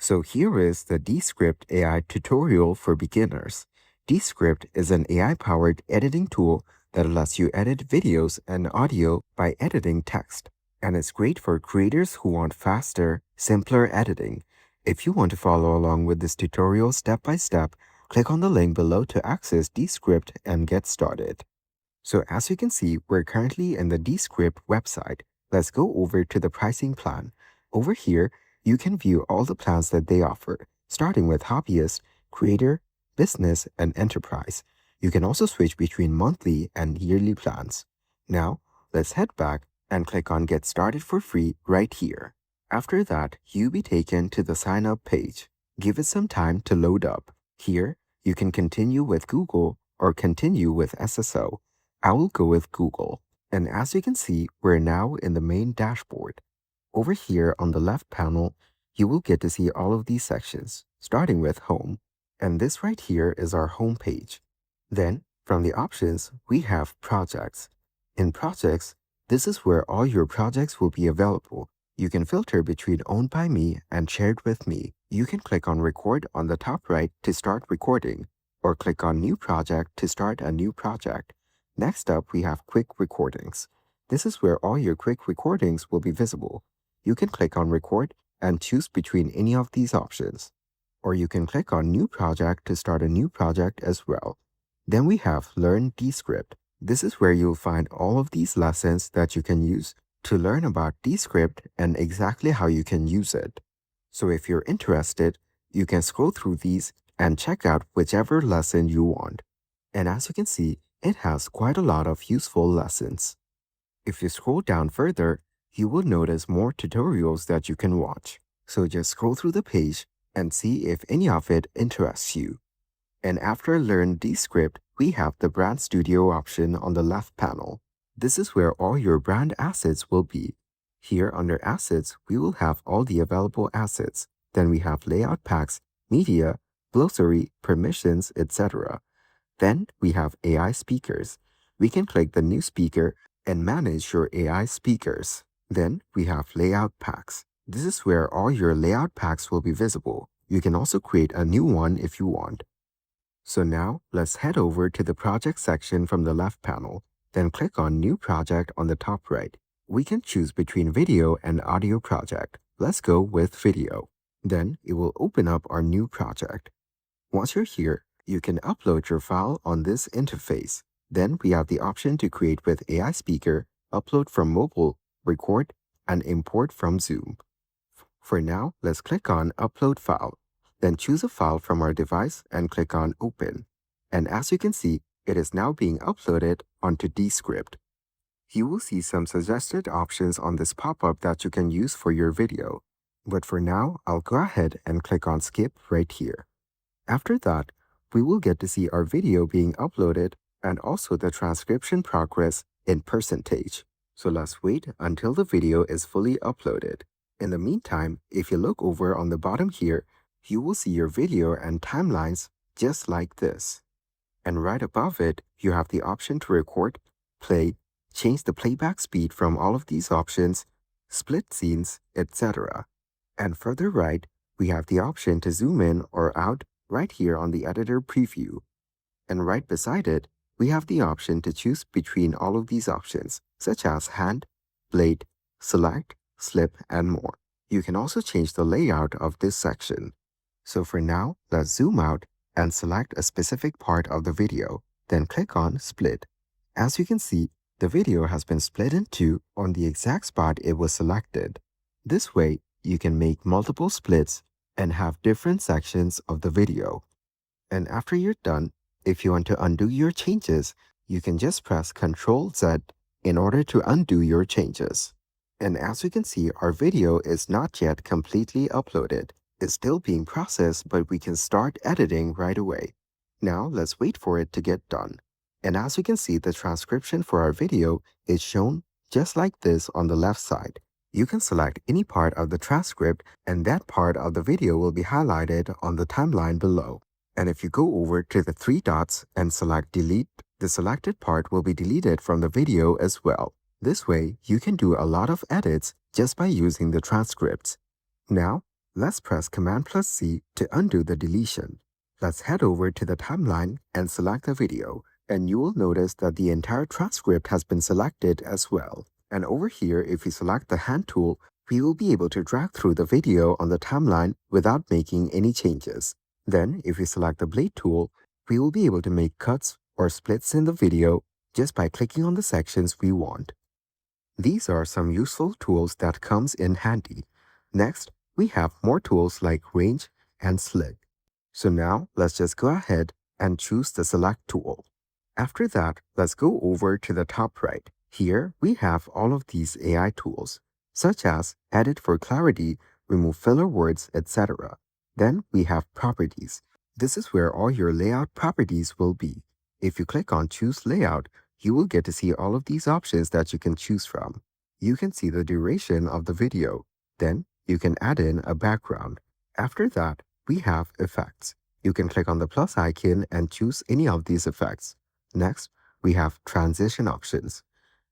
So here is the Descript AI tutorial for beginners. Descript is an AI-powered editing tool that lets you edit videos and audio by editing text. And it's great for creators who want faster, simpler editing. If you want to follow along with this tutorial step by step, click on the link below to access Descript and get started. So as you can see, we're currently in the Descript website. Let's go over to the pricing plan. Over here, you can view all the plans that they offer, starting with Hobbyist, Creator, Business, and Enterprise. You can also switch between monthly and yearly plans. Now, let's head back and click on Get Started for free right here. After that, you'll be taken to the sign up page. Give it some time to load up. Here, you can continue with Google or continue with SSO. I will go with Google. And as you can see, we're now in the main dashboard. Over here on the left panel, you will get to see all of these sections, starting with Home. And this right here is our home page. Then, from the options, we have Projects. In Projects, this is where all your projects will be available. You can filter between Owned by Me and Shared with Me. You can click on Record on the top right to start recording, or click on New Project to start a new project. Next up, we have Quick Recordings. This is where all your quick recordings will be visible. You can click on Record and choose between any of these options. Or you can click on New Project to start a new project as well. Then we have Learn Descript. This is where you'll find all of these lessons that you can use to learn about Descript and exactly how you can use it. So if you're interested, you can scroll through these and check out whichever lesson you want. And as you can see, it has quite a lot of useful lessons. If you scroll down further, you will notice more tutorials that you can watch. So just scroll through the page and see if any of it interests you. And after Learn Descript, we have the Brand Studio option on the left panel. This is where all your brand assets will be. Here under Assets, we will have all the available assets. Then we have Layout Packs, Media, Glossary, Permissions, etc. Then we have AI speakers. We can click the new speaker and manage your AI speakers. Then we have layout packs. This is where all your layout packs will be visible. You can also create a new one if you want. So now let's head over to the project section from the left panel. Then click on New Project on the top right. We can choose between video and audio project. Let's go with video. Then it will open up our new project. Once you're here, you can upload your file on this interface. Then we have the option to create with AI speaker, upload from mobile, record, and import from Zoom. For now, let's click on Upload File. Then choose a file from our device and click on Open. And as you can see, it is now being uploaded onto Descript. You will see some suggested options on this pop-up that you can use for your video. But for now, I'll go ahead and click on Skip right here. After that, we will get to see our video being uploaded and also the transcription progress in percentage. So let's wait until the video is fully uploaded. In the meantime, if you look over on the bottom here, you will see your video and timelines just like this. And right above it, you have the option to record, play, change the playback speed from all of these options, split scenes, etc. And further right, we have the option to zoom in or out right here on the editor preview. And right beside it, we have the option to choose between all of these options, such as hand, blade, select, slip, and more. You can also change the layout of this section. So for now, let's zoom out and select a specific part of the video, then click on Split. As you can see, the video has been split in two on the exact spot it was selected. This way, you can make multiple splits and have different sections of the video. And after you're done, if you want to undo your changes, you can just press Ctrl Z in order to undo your changes. And as you can see, our video is not yet completely uploaded. It's still being processed, but we can start editing right away. Now let's wait for it to get done. And as you can see, the transcription for our video is shown just like this on the left side. You can select any part of the transcript and that part of the video will be highlighted on the timeline below. And if you go over to the three dots and select Delete, the selected part will be deleted from the video as well. This way, you can do a lot of edits just by using the transcripts. Now, Let's press Command plus C to undo the deletion. Let's head over to the timeline and select the video, and you will notice that the entire transcript has been selected as well. And over here, if we select the hand tool, we will be able to drag through the video on the timeline without making any changes. Then, if we select the blade tool, we will be able to make cuts or splits in the video just by clicking on the sections we want. These are some useful tools that comes in handy. Next, we have more tools like range and slick. So now let's just go ahead and choose the select tool. After that, let's go over to the top right. Here we have all of these AI tools, such as edit for clarity, remove filler words, etc. Then we have properties. This is where all your layout properties will be. If you click on choose layout, you will get to see all of these options that you can choose from. You can see the duration of the video. Then you can add in a background. After that, we have effects. You can click on the plus icon and choose any of these effects. Next, we have transition options.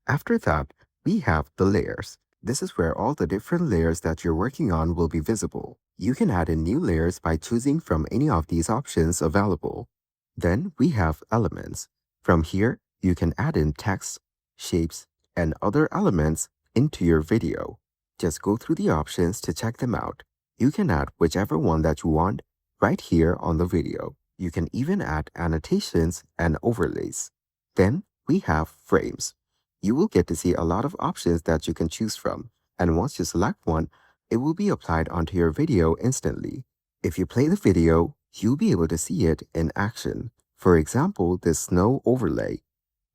After that, we have the layers. This is where all the different layers that you're working on will be visible. You can add in new layers by choosing from any of these options available. Then we have elements. From here, you can add in text, shapes, and other elements into your video. Just go through the options to check them out. You can add whichever one that you want right here on the video. You can even add annotations and overlays. Then we have frames. You will get to see a lot of options that you can choose from, and once you select one, it will be applied onto your video instantly. If you play the video, you'll be able to see it in action. For example, this snow overlay.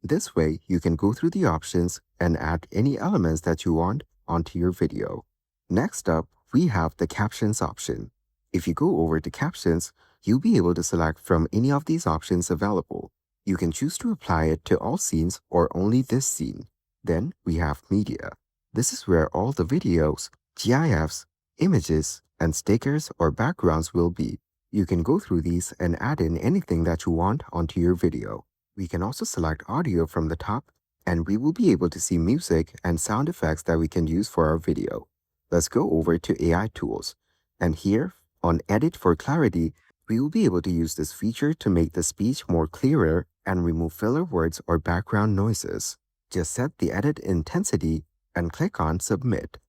This way, you can go through the options and add any elements that you want onto your video. Next up, we have the captions option. If you go over to captions, you'll be able to select from any of these options available. You can choose to apply it to all scenes or only this scene. Then we have media. This is where all the videos, GIFs, images, and stickers or backgrounds will be. You can go through these and add in anything that you want onto your video. We can also select audio from the top, and we will be able to see music and sound effects that we can use for our video. Let's go over to AI tools. And here, on Edit for Clarity, we will be able to use this feature to make the speech more clearer and remove filler words or background noises. Just set the edit intensity and click on Submit.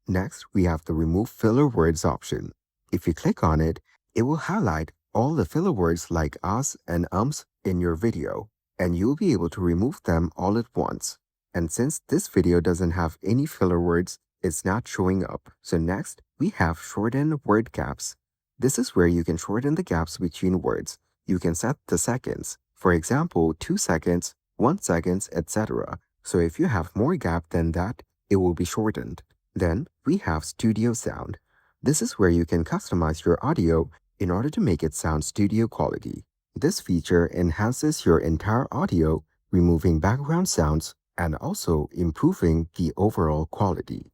Next, we have the Remove Filler Words option. If you click on it, it will highlight all the filler words like us and ums in your video, and you'll be able to remove them all at once. And since this video doesn't have any filler words, it's not showing up. So next, we have Shorten Word Gaps. This is where you can shorten the gaps between words. You can set the seconds. For example, 2 seconds, 1 second, etc. So if you have more gap than that, it will be shortened. Then we have Studio Sound. This is where you can customize your audio in order to make it sound studio quality. This feature enhances your entire audio, removing background sounds and also improving the overall quality.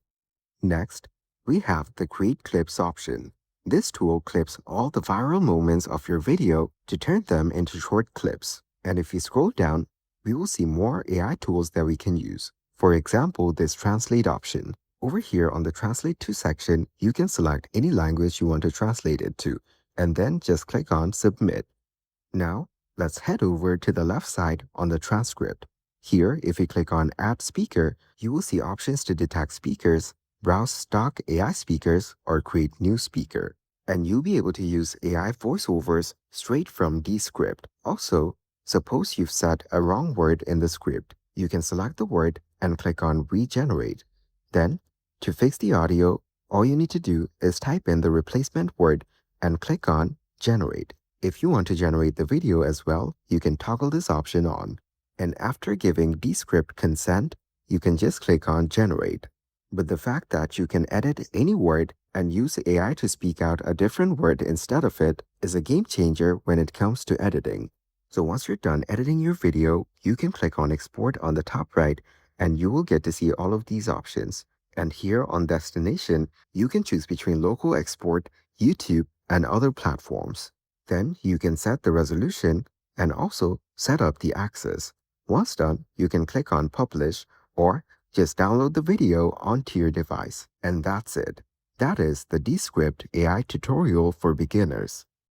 Next, we have the Create Clips option. This tool clips all the viral moments of your video to turn them into short clips. And if you scroll down, we will see more AI tools that we can use. For example, this Translate option. Over here on the Translate to section, you can select any language you want to translate it to, and then just click on Submit. Now, let's head over to the left side on the transcript. Here, if you click on Add Speaker, you will see options to detect speakers, browse stock AI speakers, or create new speaker. And you'll be able to use AI voiceovers straight from Descript. Also, suppose you've set a wrong word in the script. You can select the word and click on Regenerate. Then, to fix the audio, all you need to do is type in the replacement word and click on Generate. If you want to generate the video as well, you can toggle this option on. And after giving Descript consent, you can just click on Generate. But the fact that you can edit any word and use AI to speak out a different word instead of it is a game changer when it comes to editing. So once you're done editing your video, you can click on Export on the top right and you will get to see all of these options. And here on Destination, you can choose between local export, YouTube, and other platforms. Then you can set the resolution and also set up the access. Once done, you can click on Publish or just download the video onto your device. And that's it. That is the Descript AI tutorial for beginners.